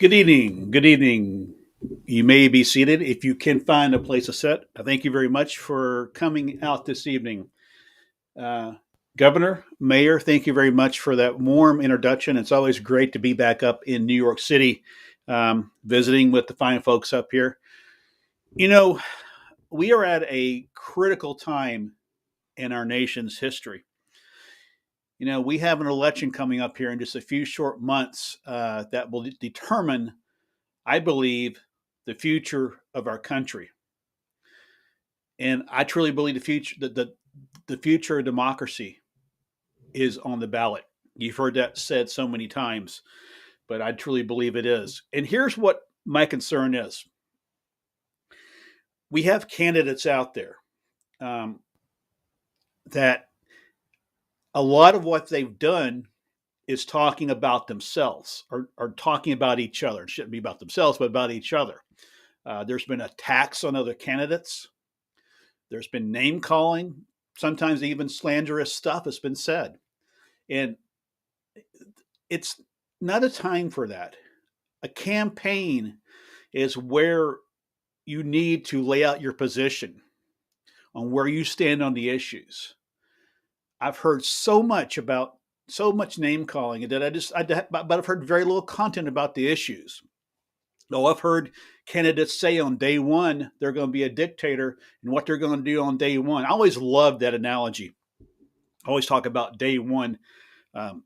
Good evening. Good evening. You may be seated if you can find a place to sit. Thank you very much for coming out this evening. Uh, Governor, Mayor, thank you very much for that warm introduction. It's always great to be back up in New York City, visiting with the fine folks up here. You know, we are at a critical time in our nation's history. We have an election coming up here in just a few short months that will determine, I believe, the future of our country. And I truly believe the future of democracy is on the ballot. You've heard that said so many times, but I truly believe it is. And here's what my concern is: we have candidates out there um, that a lot of what they've done is talking about themselves or talking about each other. It shouldn't be about themselves, but about each other. There's been attacks on other candidates. There's been name calling. Sometimes even slanderous stuff has been said. And it's not a time for that. A campaign is where you need to lay out your position on where you stand on the issues. I've heard so much name calling that but I've heard very little content about the issues. Oh, I've heard candidates say on day one they're going to be a dictator and what they're going to do on day one. I always love that analogy. I always talk about day one, um,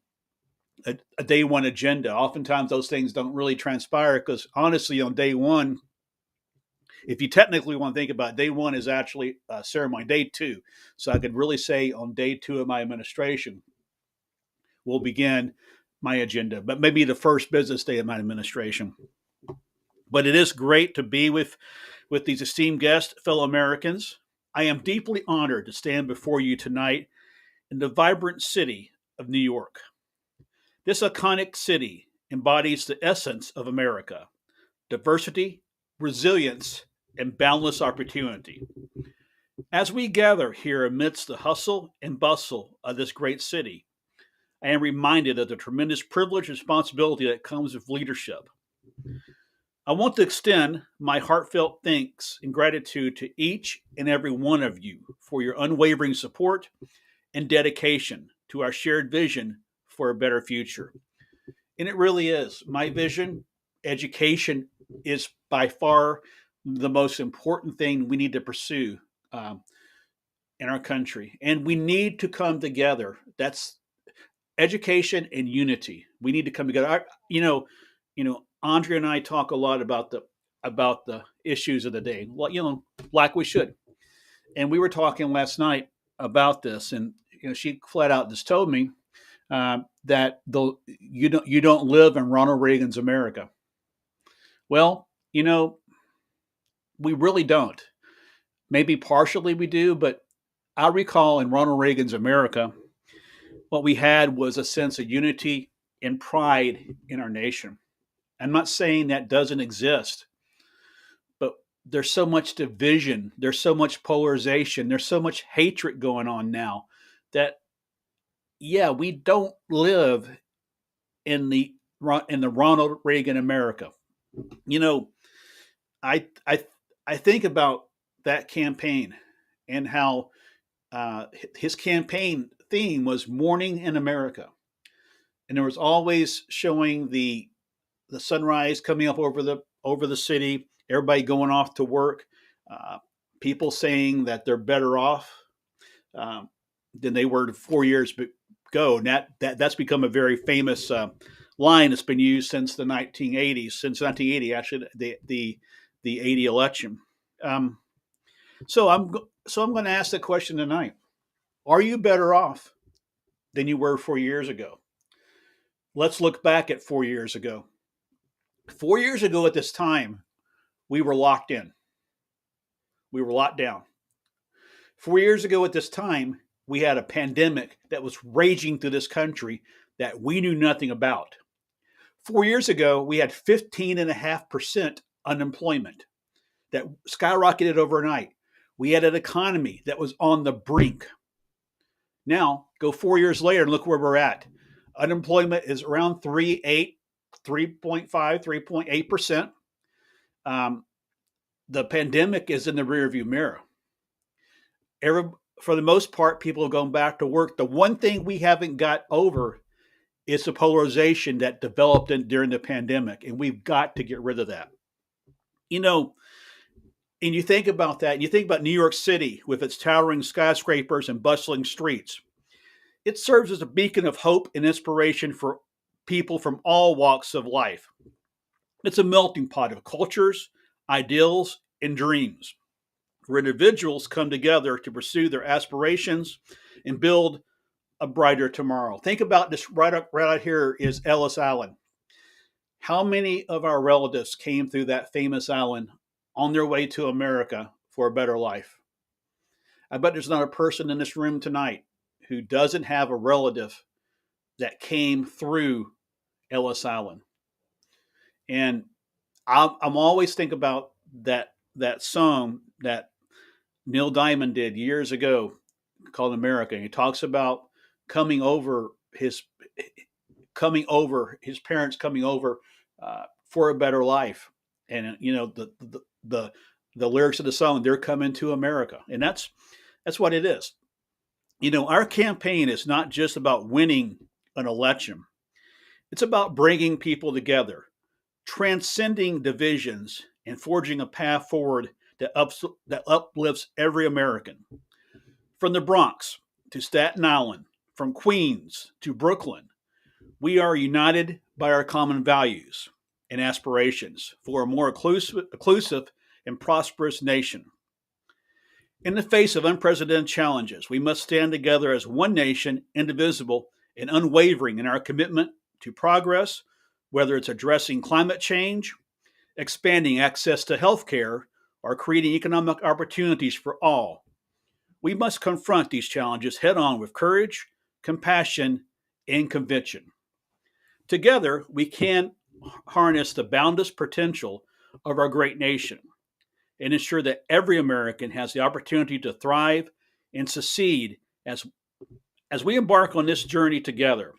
a day one agenda. Oftentimes those things don't really transpire because honestly, on day one, if you technically want to think about it, day one is actually a ceremony. Day two, so I could really say on day two of my administration, will begin my agenda, but maybe the first business day of my administration. But it is great to be with these esteemed guests, fellow Americans. I am deeply honored to stand before you tonight in the vibrant city of New York. This iconic city embodies the essence of America: diversity, resilience, and boundless opportunity. As we gather here amidst the hustle and bustle of this great city, I am reminded of the tremendous privilege and responsibility that comes with leadership. I want to extend my heartfelt thanks and gratitude to each and every one of you for your unwavering support and dedication to our shared vision for a better future. And it really is. My vision, education, is by far the most important thing we need to pursue um, in our country. And we need to come together. That's education and unity. We need to come together. Andrea and I talk a lot about the issues of the day. Well, like we should. And we were talking last night about this, and she flat out just told me that you don't live in Ronald Reagan's America. Well, we really don't. Maybe partially we do, but I recall in Ronald Reagan's America, what we had was a sense of unity and pride in our nation. I'm not saying that doesn't exist, but there's so much division, there's so much polarization, there's so much hatred going on now that yeah, we don't live in the Ronald Reagan America. You know, I I I think about that campaign and how his campaign theme was "Morning in America," and there was always showing the sunrise coming up over the city, everybody going off to work, uh, people saying that they're better off um, than they were 4 years ago. And that's become a very famous line that's been used since the 1980s, since 1980, actually the 80 election. Um, so I'm going to ask the question tonight: are you better off than you were 4 years ago? Let's look back at 4 years ago. 4 years ago at this time, we were locked in. We were locked down. 4 years ago at this time, we had a pandemic that was raging through this country that we knew nothing about. 4 years ago, we had 15.5% unemployment that skyrocketed overnight. We had an economy that was on the brink. Now, go 4 years later and look where we're at. Unemployment is around 3.8, 3.5, 3.8%. The pandemic is in the rearview mirror. For the most part, people are going back to work. The one thing we haven't got over is the polarization that developed during the pandemic, and we've got to get rid of that. You know, and you think about that, and you think about New York City with its towering skyscrapers and bustling streets. It serves as a beacon of hope and inspiration for people from all walks of life. It's a melting pot of cultures, ideals, and dreams, where individuals come together to pursue their aspirations and build a brighter tomorrow. Think about this right out here is Ellis Island. How many of our relatives came through that famous island on their way to America for a better life? I bet there's not a person in this room tonight who doesn't have a relative that came through Ellis Island. And I'm always think about that song that Neil Diamond did years ago called America. And he talks about his parents coming over for a better life. And the lyrics of the song, they're coming to America. And that's what it is. Our campaign is not just about winning an election. It's about bringing people together, transcending divisions, and forging a path forward that uplifts every American. From the Bronx to Staten Island, from Queens to Brooklyn, we are united by our common values and aspirations for a more inclusive and prosperous nation. In the face of unprecedented challenges, we must stand together as one nation, indivisible and unwavering in our commitment to progress, whether it's addressing climate change, expanding access to health care, or creating economic opportunities for all. We must confront these challenges head on with courage, compassion, and conviction. Together, we can harness the boundless potential of our great nation and ensure that every American has the opportunity to thrive and succeed as we embark on this journey together.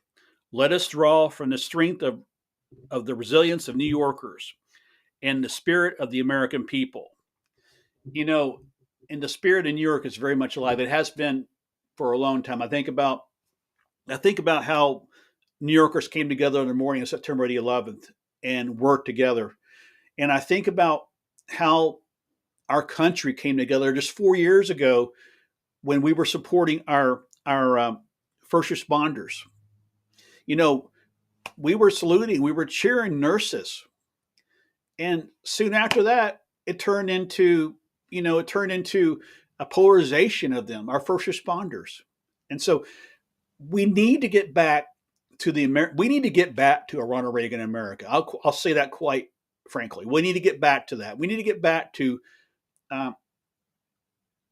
Let us draw from the strength of the resilience of New Yorkers and the spirit of the American people. And the spirit in New York is very much alive. It has been for a long time. I think about how New Yorkers came together on the morning of September the 11th and worked together. And I think about how our country came together just 4 years ago when we were supporting our first responders. We were saluting, we were cheering nurses. And soon after that, it turned into a polarization of them, our first responders. And so we need to get back to a Ronald Reagan America. I'll say that quite frankly. We need to get back to that. We need to get back to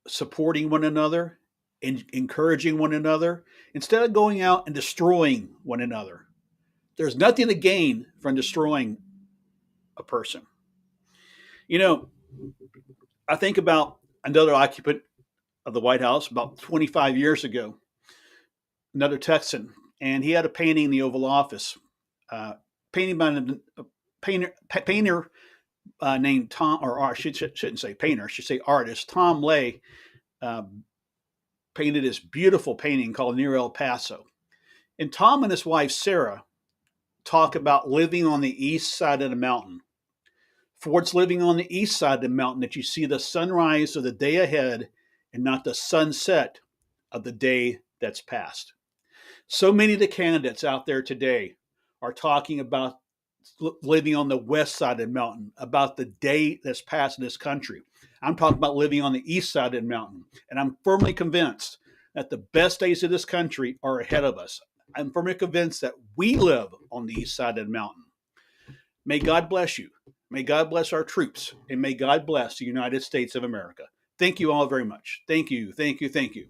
supporting one another and encouraging one another instead of going out and destroying one another. There's nothing to gain from destroying a person. I think about another occupant of the White House about 25 years ago, another Texan, and he had a painting in the Oval Office, painting by a painter named Tom, or I shouldn't say painter, I should say artist, Tom Lay, painted this beautiful painting called Near El Paso. And Tom and his wife, Sarah, talk about living on the east side of the mountain. For it's living on the east side of the mountain that you see the sunrise of the day ahead and not the sunset of the day that's past. So many of the candidates out there today are talking about living on the west side of the mountain, about the day that's past in this country. I'm talking about living on the east side of the mountain. And I'm firmly convinced that the best days of this country are ahead of us. I'm firmly convinced that we live on the east side of the mountain. May God bless you. May God bless our troops. And may God bless the United States of America. Thank you all very much. Thank you. Thank you. Thank you.